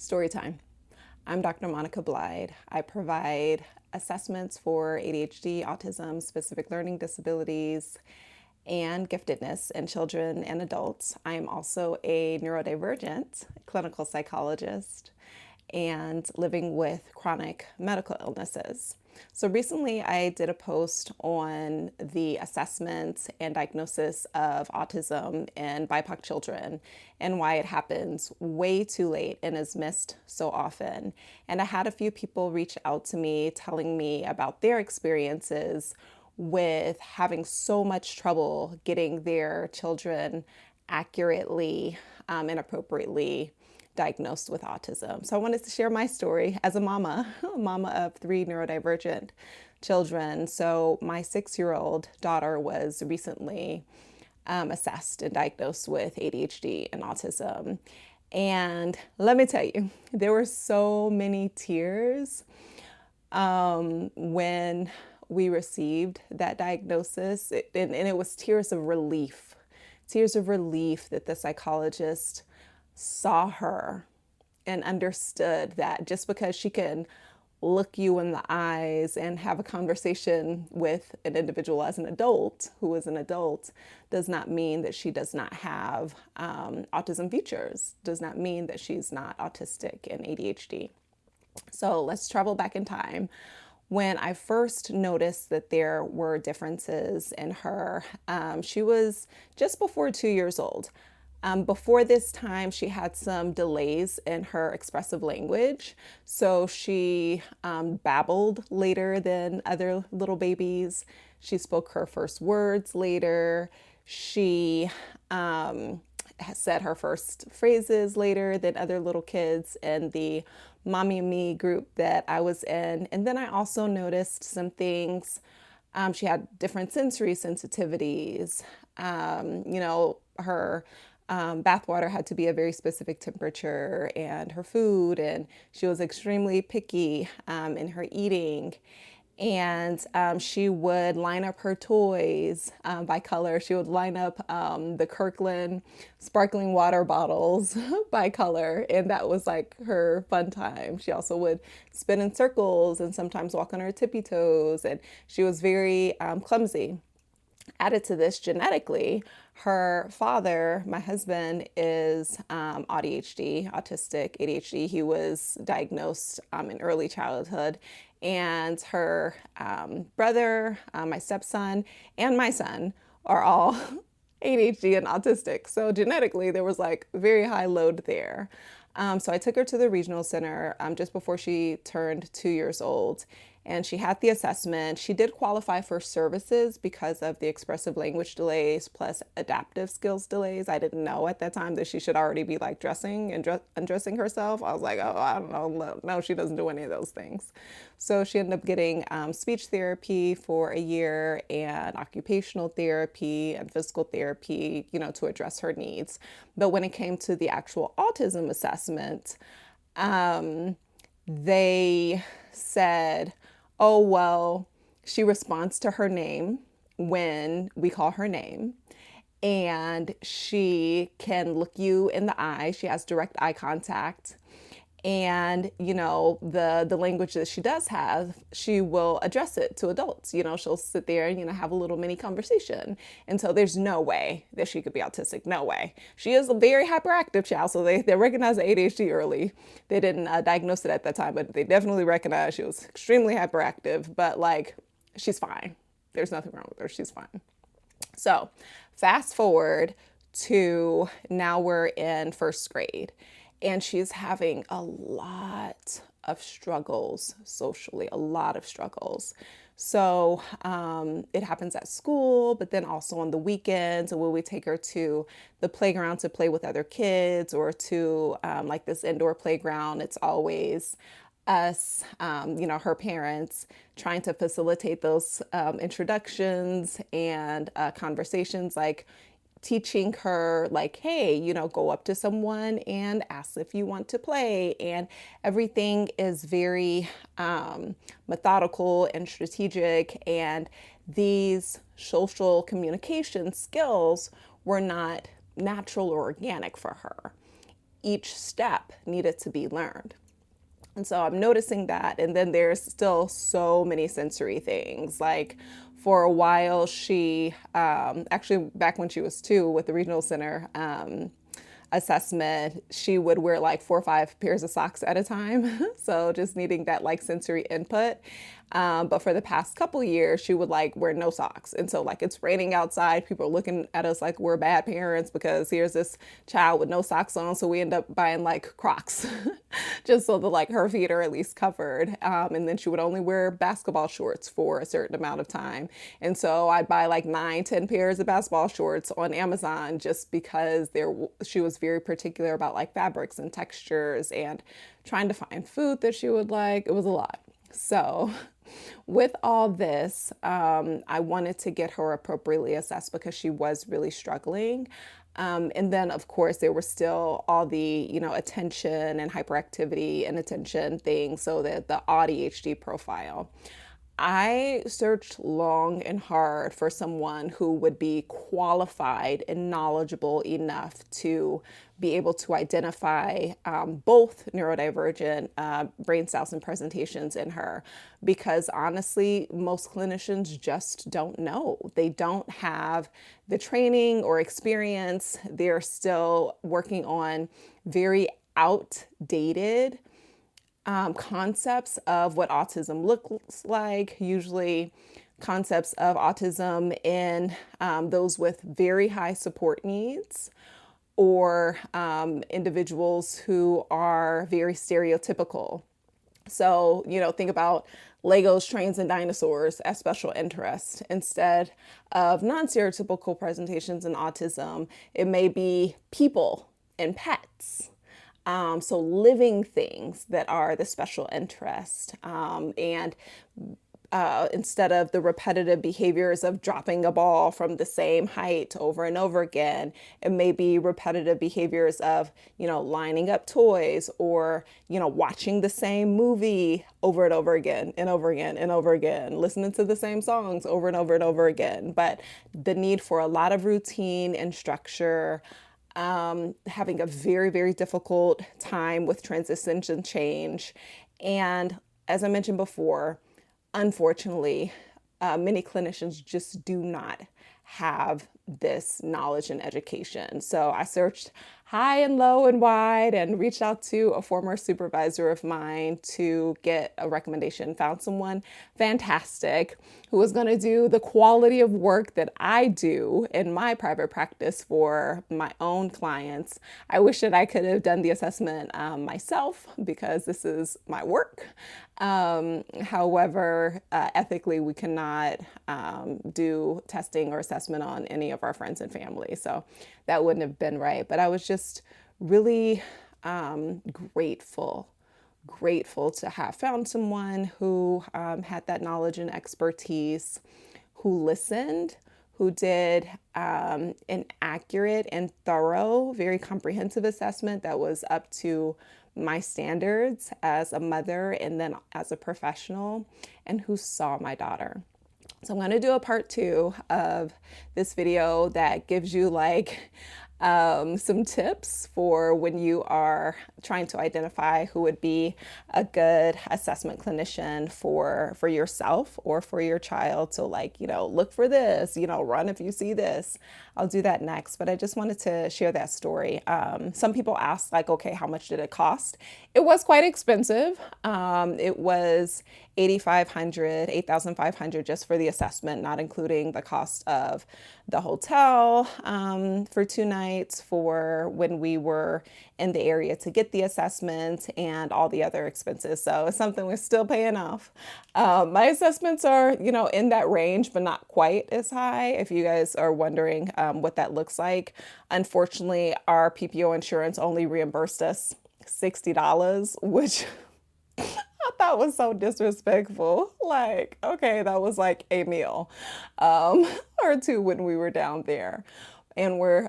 Story time. I'm Dr. Monica Blyde. I provide assessments for ADHD, autism, specific learning disabilities, and giftedness in children and adults. I am also a neurodivergent clinical psychologist and living with chronic medical illnesses. So recently I did a post on the assessment and diagnosis of autism in BIPOC children and why it happens way too late and is missed so often. And I had a few people reach out to me telling me about their experiences with having so much trouble getting their children accurately and appropriately diagnosed with autism. So I wanted to share my story as a mama of three neurodivergent children. So my 6-year-old daughter was recently assessed and diagnosed with ADHD and autism. And let me tell you, there were so many tears when we received that diagnosis. And it was tears of relief that the psychologist saw her and understood that just because she can look you in the eyes and have a conversation with an individual as an adult who is an adult does not mean that she does not have autism features, does not mean that she's not autistic and ADHD. So let's travel back in time. When I first noticed that there were differences in her, she was just before 2 years old. Before this time, she had some delays in her expressive language. So she babbled later than other little babies. She spoke her first words later. She said her first phrases later than other little kids in the Mommy and Me group that I was in. And then I also noticed some things. She had different sensory sensitivities. Her bathwater had to be a very specific temperature, and her food, and she was extremely picky in her eating. And she would line up her toys by color. She would line up the Kirkland sparkling water bottles by color, and that was like her fun time. She also would spin in circles and sometimes walk on her tippy toes, and she was very clumsy. Added to this genetically, her father, my husband, is AuDHD, autistic ADHD. He was diagnosed in early childhood. And her brother, my stepson, and my son are all ADHD and autistic. So genetically, there was like very high load there. So I took her to the regional center just before she turned 2 years old. And she had the assessment. She did qualify for services because of the expressive language delays plus adaptive skills delays. I didn't know at that time that she should already be like dressing and undressing herself. I was like, oh, I don't know. No, she doesn't do any of those things. So she ended up getting speech therapy for a year and occupational therapy and physical therapy, to address her needs. But when it came to the actual autism assessment, they said, oh, well, she responds to her name when we call her name, and she can look you in the eye. She has direct eye contact. And, the language that she does have, she will address it to adults. She'll sit there and, have a little mini conversation. And so there's no way that she could be autistic. No way. She is a very hyperactive child. So they recognize the ADHD early. They didn't diagnose it at that time, but they definitely recognized she was extremely hyperactive. But she's fine. There's nothing wrong with her. She's fine. So fast forward to now we're in first grade. And she's having a lot of struggles socially, a lot of struggles. So it happens at school, but then also on the weekends, and when we take her to the playground to play with other kids or to this indoor playground, it's always us, her parents, trying to facilitate those introductions and conversations, teaching her hey, go up to someone and ask if you want to play. And everything is very methodical and strategic. And these social communication skills were not natural or organic for her. each step needed to be learned. And so I'm noticing that. And then there's still so many sensory things. Like for a while, she actually, back when she was 2 with the regional center assessment, she would wear like 4 or 5 pairs of socks at a time. So just needing that like sensory input. But for the past couple years, she would like wear no socks. And so like it's raining outside. People are looking at us like we're bad parents because here's this child with no socks on. So we end up buying like Crocs just so that like her feet are at least covered. And then she would only wear basketball shorts for a certain amount of time. And so I'd buy like 9, 10 pairs of basketball shorts on Amazon just because she was very particular about like fabrics and textures and trying to find food that she would like. It was a lot. So with all this, I wanted to get her appropriately assessed because she was really struggling. And then, of course, there were still all the, attention and hyperactivity and attention things. So that the AuDHD profile. I searched long and hard for someone who would be qualified and knowledgeable enough to be able to identify both neurodivergent brain styles and presentations in her. Because honestly, most clinicians just don't know. They don't have the training or experience. They're still working on very outdated concepts of what autism looks like, usually concepts of autism in those with very high support needs or individuals who are very stereotypical. So, think about Legos, trains, and dinosaurs as special interest. Instead of non-stereotypical presentations in autism, it may be people and pets. So living things that are the special interest. And instead of the repetitive behaviors of dropping a ball from the same height over and over again, it may be repetitive behaviors of, lining up toys or, watching the same movie over and over again and over again and over again, listening to the same songs over and over and over again. But the need for a lot of routine and structure, having a very, very difficult time with transitions and change. And as I mentioned before, unfortunately, many clinicians just do not have this knowledge and education. So I searched high and low and wide and reached out to a former supervisor of mine to get a recommendation, found someone fantastic who was going to do the quality of work that I do in my private practice for my own clients. I wish that I could have done the assessment myself because this is my work. However, ethically, we cannot do testing or assessment on any of our friends and family. So that wouldn't have been right. But I was just really grateful to have found someone who had that knowledge and expertise, who listened, who did an accurate and thorough, very comprehensive assessment that was up to my standards as a mother and then as a professional, and who saw my daughter. So I'm going to do a part 2 of this video that gives you some tips for when you are trying to identify who would be a good assessment clinician for yourself or for your child. So look for this, run if you see this. I'll do that next, but I just wanted to share that story. Some people ask okay, how much did it cost? It was quite expensive. It was $8,500 just for the assessment, not including the cost of the hotel for 2 nights for when we were in the area to get the assessment and all the other expenses. So it's something we're still paying off. My assessments are, in that range, but not quite as high. If you guys are wondering what that looks like, unfortunately, our PPO insurance only reimbursed us $60, which I thought was so disrespectful. Okay, that was like a meal or 2 when we were down there. And we're,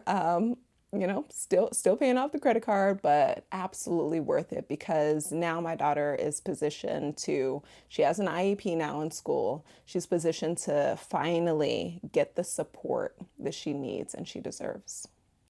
still paying off the credit card, but absolutely worth it because now my daughter is positioned she has an IEP now in school. She's positioned to finally get the support that she needs and she deserves.